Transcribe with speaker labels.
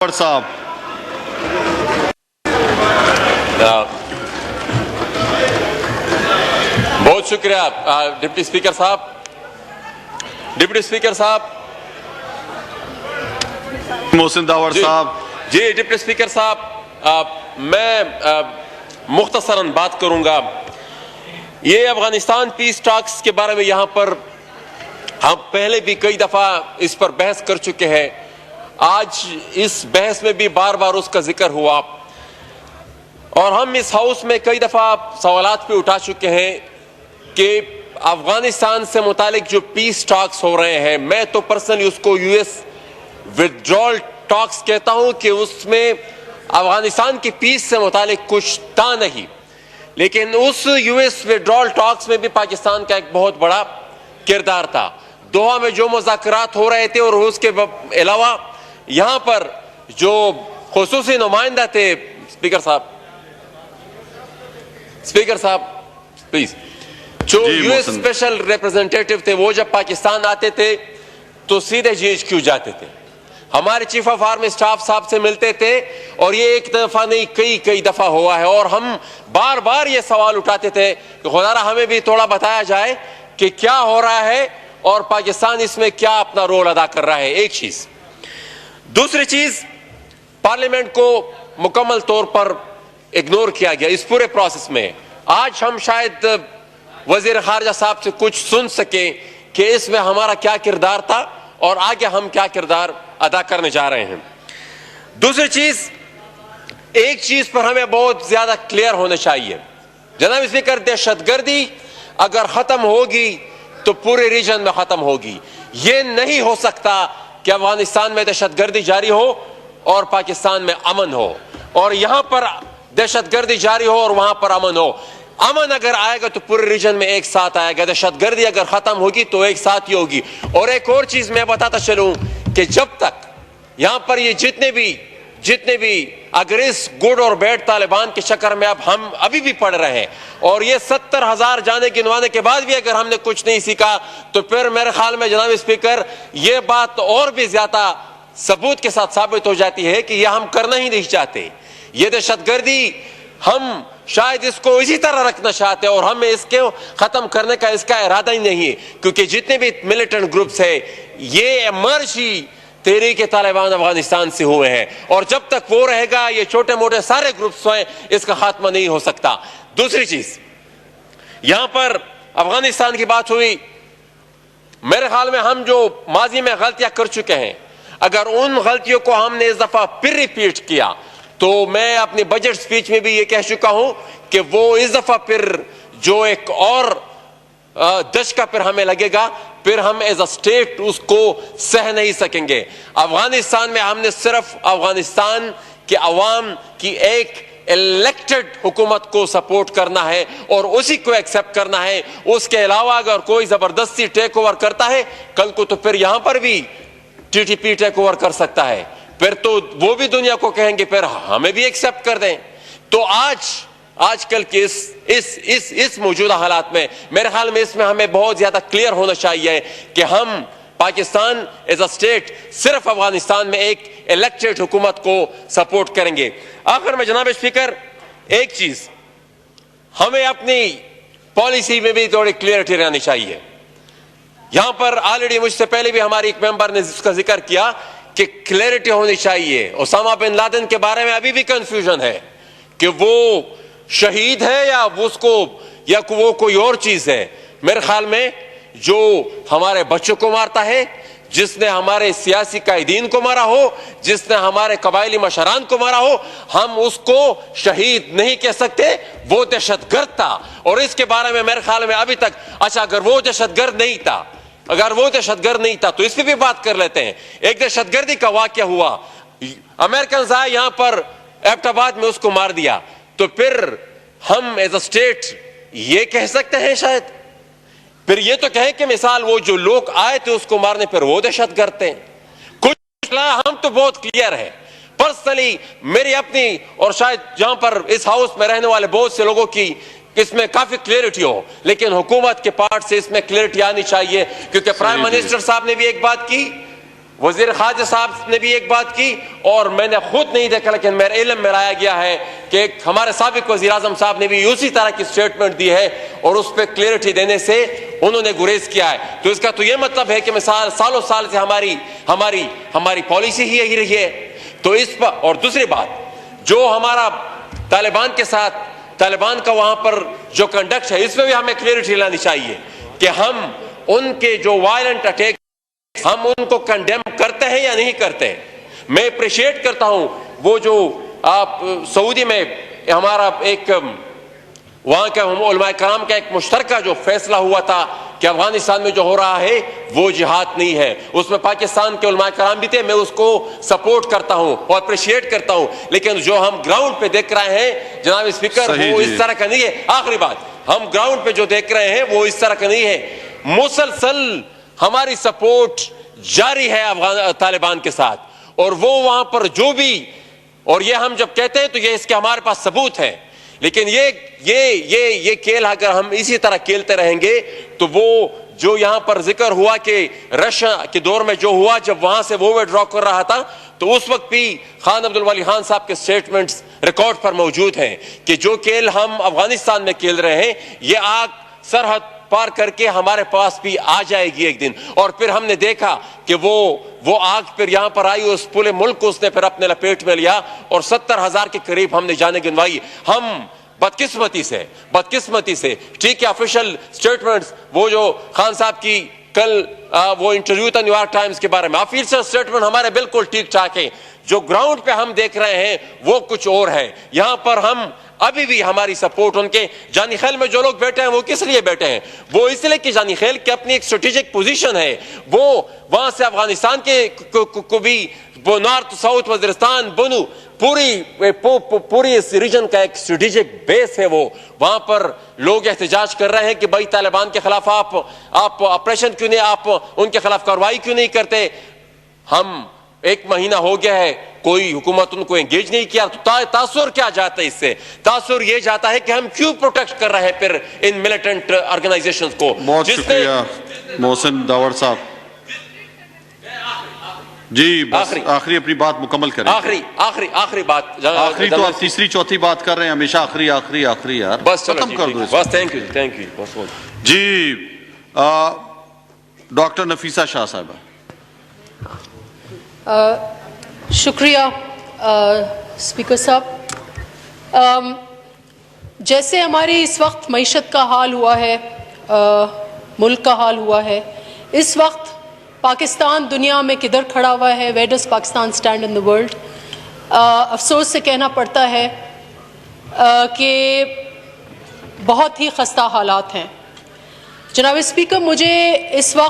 Speaker 1: साहब
Speaker 2: बहुत शुक्रिया डिप्टी स्पीकर साहब। डिप्टी स्पीकर साहब,
Speaker 1: मोहसिन दावर साहब।
Speaker 2: जी डिप्टी स्पीकर साहब, मैं मुख्तसरन बात करूंगा। ये अफगानिस्तान पीस टॉक्स के बारे में यहां पर हम पहले भी कई दफा इस पर बहस कर चुके हैं। आज इस बहस में भी बार बार उसका जिक्र हुआ और हम इस हाउस में कई दफा सवालात पे उठा चुके हैं कि अफगानिस्तान से मुतालिक जो पीस टॉक्स हो रहे हैं, मैं तो पर्सनली उसको यूएस विथड्रॉल टॉक्स कहता हूं कि उसमें अफगानिस्तान की पीस से मुतालिक कुछ था नहीं, लेकिन उस यूएस विथड्रॉल टॉक्स में भी पाकिस्तान का एक बहुत बड़ा किरदार था। दोहा में जो मुज़ाकरात हो रहे थे और उसके अलावा यहां पर जो खुसूसी नुमाइंदा थे, स्पीकर साहब प्लीज, जो यूएस स्पेशल रिप्रेजेंटेटिव थे, वो जब पाकिस्तान आते थे तो सीधे जीएचक्यू जाते थे, हमारे चीफ ऑफ आर्मी स्टाफ साहब से मिलते थे। और ये एक दफा नहीं कई दफा हुआ है और हम बार बार ये सवाल उठाते थे कि खुदारा हमें भी थोड़ा बताया जाए कि क्या हो रहा है और पाकिस्तान इसमें क्या अपना रोल अदा कर रहा है। एक चीज। दूसरी चीज, पार्लियामेंट को मुकम्मल तौर पर इग्नोर किया गया इस पूरे प्रोसेस में। आज हम शायद वजीर खारजा साहब से कुछ सुन सके कि इसमें हमारा क्या किरदार था और आगे हम क्या किरदार अदा करने जा रहे हैं। दूसरी चीज, एक चीज पर हमें बहुत ज्यादा क्लियर होना चाहिए जनाब स्पीकर, दहशतगर्दी अगर खत्म होगी तो पूरे रीजन में खत्म होगी। यह नहीं हो सकता कि अफगानिस्तान में दहशतगर्दी जारी हो और पाकिस्तान में अमन हो, और यहां पर दहशतगर्दी जारी हो और वहां पर अमन हो। अमन अगर आएगा तो पूरे रीजन में एक साथ आएगा, दहशतगर्दी अगर खत्म होगी तो एक साथ ही होगी। और एक और चीज मैं बताता चलूं कि जब तक यहां पर ये जितने भी अगर इस गुड और बैड तालिबान के चक्कर में अब हम अभी भी पढ़ रहे हैं और ये 70,000 जाने गिनवाने के बाद भी अगर हमने कुछ नहीं सीखा, तो फिर मेरे ख्याल में जनाब स्पीकर ये बात और भी ज्यादा सबूत के साथ साबित हो जाती है कि यह हम करना ही नहीं चाहते। ये दहशतगर्दी हम शायद इसको इसी तरह रखना चाहते हैं और हमें इसके खत्म करने का इसका इरादा ही नहीं है, क्योंकि जितने भी मिलिटेंट ग्रुप्स है ये एमर्ज ही तहरीक तालिबान अफगानिस्तान से हुए हैं और जब तक वो रहेगा, ये छोटे मोटे सारे ग्रुप्स हैं, इसका खात्मा नहीं हो सकता। दूसरी चीज, यहां पर अफगानिस्तान की बात हुई, मेरे ख्याल में हम जो माजी में गलतियां कर चुके हैं, अगर उन गलतियों को हमने इस दफा फिर रिपीट किया तो मैं अपनी बजट स्पीच में भी ये कह चुका हूं कि वो इस दफा फिर जो एक और दशका फिर हमें लगेगा, फिर हम एज अ स्टेट उसको सह नहीं सकेंगे। अफगानिस्तान में हमने सिर्फ अफगानिस्तान के अवाम की एक इलेक्टेड हुकूमत को सपोर्ट करना है और उसी को एक्सेप्ट करना है। उसके अलावा अगर कोई जबरदस्ती टेक ओवर करता है कल को, तो फिर यहां पर भी टीटीपी टेक ओवर कर सकता है, फिर तो वो भी दुनिया को कहेंगे फिर हमें भी एक्सेप्ट कर दें। तो आजकल के इस मौजूदा हालात में मेरे ख्याल में इसमें हमें बहुत ज्यादा क्लियर होना चाहिए कि हम पाकिस्तान एज अ स्टेट सिर्फ अफगानिस्तान में एक इलेक्टेड हुकूमत को सपोर्ट करेंगे। आखिर में जनाब स्पीकर, एक चीज हमें अपनी पॉलिसी में भी थोड़ी क्लियरिटी रहनी चाहिए। यहां पर ऑलरेडी मुझसे पहले भी हमारी एक मेंबर ने इसका जिक्र किया कि क्लैरिटी होनी चाहिए। ओसामा बिन लादेन के बारे में अभी भी कंफ्यूजन है कि वो शहीद है या वो कोई और चीज है। मेरे ख्याल में जो हमारे बच्चों को मारता है, जिसने हमारे सियासी कायदीन को मारा हो, जिसने हमारे कबायली मशरान को मारा हो, हम उसको शहीद नहीं कह सकते, वो दहशतगर्द था। और इसके बारे में मेरे ख्याल में अभी तक, अच्छा अगर वो दहशतगर्द नहीं था तो इस पर भी बात कर लेते हैं। एक दहशतगर्दी का वाकया हुआ, अमेरिकन आए यहां पर एबटाबाद में, उसको मार दिया, तो फिर हम एज अ स्टेट ये कह सकते हैं शायद, फिर ये तो कहें कि मिसाल वो जो लोग आए थे उसको मारने पर वो दहशतगर्द थे। कुछ हम तो बहुत क्लियर है। पर्सनली मेरी अपनी और शायद जहां पर इस हाउस में रहने वाले बहुत से लोगों की इसमें काफी क्लियरिटी हो, लेकिन हुकूमत के पार्ट से इसमें क्लियरिटी आनी चाहिए, क्योंकि प्राइम मिनिस्टर साहब ने भी एक बात की, वजीर खारजा साहब ने भी एक बात की, और मैंने खुद नहीं देखा लेकिन मेरे इल्म में लाया गया है कि हमारे साबिक वजीर आजम साहब ने भी उसी तरह की स्टेटमेंट दी है, और उस पर क्लियरिटी देने से उन्होंने गुरेज किया है। तो इसका तो यह मतलब है कि सालों साल से हमारी पॉलिसी ही यही रही है। तो इस पर, और दूसरी बात, जो हमारा तालिबान के साथ, तालिबान का वहां पर जो कंडक्ट है, इसमें भी हमें क्लियरिटी लानी चाहिए कि हम उनके जो वायलेंट अटैक, हम उनको कंडेम करते हैं या नहीं करते। मैं अप्रिशिएट करता हूं वो जो आप सऊदी में हमारा एक वहां का उलमाए कराम का एक मुश्तरका जो फैसला हुआ था कि अफगानिस्तान में जो हो रहा है वो जिहाद नहीं है, उसमें पाकिस्तान के उलमाए कराम भी थे, मैं उसको सपोर्ट करता हूं और अप्रिशिएट करता हूं। लेकिन जो हम ग्राउंड पे देख रहे हैं जनाब स्पीकर, वो इस तरह का नहीं है। आखिरी बात, हम ग्राउंड पे जो देख रहे हैं वो इस तरह का नहीं है। मुसलसल हमारी सपोर्ट जारी है अफगान तालिबान के साथ, और वो वहां पर जो भी, और ये हम जब कहते हैं तो ये इसके हमारे पास सबूत है। लेकिन ये खेल अगर हम इसी तरह खेलते रहेंगे तो वो जो यहां पर जिक्र हुआ कि रशिया के दौर में जो हुआ, जब वहां से वो विड्रॉ कर रहा था, तो उस वक्त भी खान अब्दुल वली खान साहब के स्टेटमेंट्स रिकॉर्ड पर मौजूद हैं कि जो खेल हम अफगानिस्तान में खेल रहे हैं, ये आग सरहद पार करके हमारे पास भी आ जाएगी एक दिन। और फिर हमने देखा कि वो आग फिर यहां पर आई, उस पूरे मुल्क को उसने फिर अपने लपेट में लिया, और 70,000 के करीब हमने जाने गिनवाई। हम बदकिस्मती से ठीक है, ऑफिशियल स्टेटमेंट्स, वो जो खान साहब की कल वो इंटरव्यू था न्यूयॉर्क टाइम्स के बारे में, ऑफिशियल स्टेटमेंट हमारे बिल्कुल ठीक ठाक है। जो ग्राउंड पे हम देख रहे हैं वो कुछ और है। यहां पर हम अभी भी हमारी सपोर्ट, उनके जानी खेल में जो लोग बैठे हैं वो किस लिए बैठे हैं? वो इसलिए कि जानी खेल की अपनी एक स्ट्रेटेजिक पोजीशन है, वो वहां से अफगानिस्तान के को भी, वो नॉर्थ साउथ वजीरिस्तान बनू, पूरी इस रीजन का एक स्ट्रेटेजिक बेस है। वो वहां पर लोग एहतजाज कर रहे हैं कि भाई तालिबान के खिलाफ आप ऑपरेशन क्यों नहीं, आप उनके खिलाफ कार्रवाई क्यों नहीं करते। हम 1 महीना हो गया है, कोई हुकूमत उनको एंगेज नहीं किया, तो तासुर क्या जाता है इससे? तासुर ये जाता है कि हम क्यों प्रोटेक्ट कर रहे हैं फिर इन मिलिटेंट ऑर्गेनाइजेशंस को।
Speaker 1: बहुत शुक्रिया मोहसिन दावर साहब जी, बस आखिरी अपनी बात मुकम्मल करें।
Speaker 2: आखिरी बात,
Speaker 1: आखिरी तो आप तीसरी चौथी बात कर रहे हैं हमेशा, आखिरी यार,
Speaker 2: बस
Speaker 1: खत्म कर दो।
Speaker 2: बस थैंक यू बस
Speaker 1: जी। डॉक्टर नफीसा शाह साहब।
Speaker 3: शुक्रिया स्पीकर साहब। जैसे हमारी इस वक्त मईशत का हाल हुआ है, मुल्क का हाल हुआ है, इस वक्त पाकिस्तान दुनिया में किधर खड़ा हुआ है, where does Pakistan stand in the world. अफसोस से कहना पड़ता है कि बहुत ही खस्ता हालात हैं। जनाब स्पीकर, मुझे इस वक्त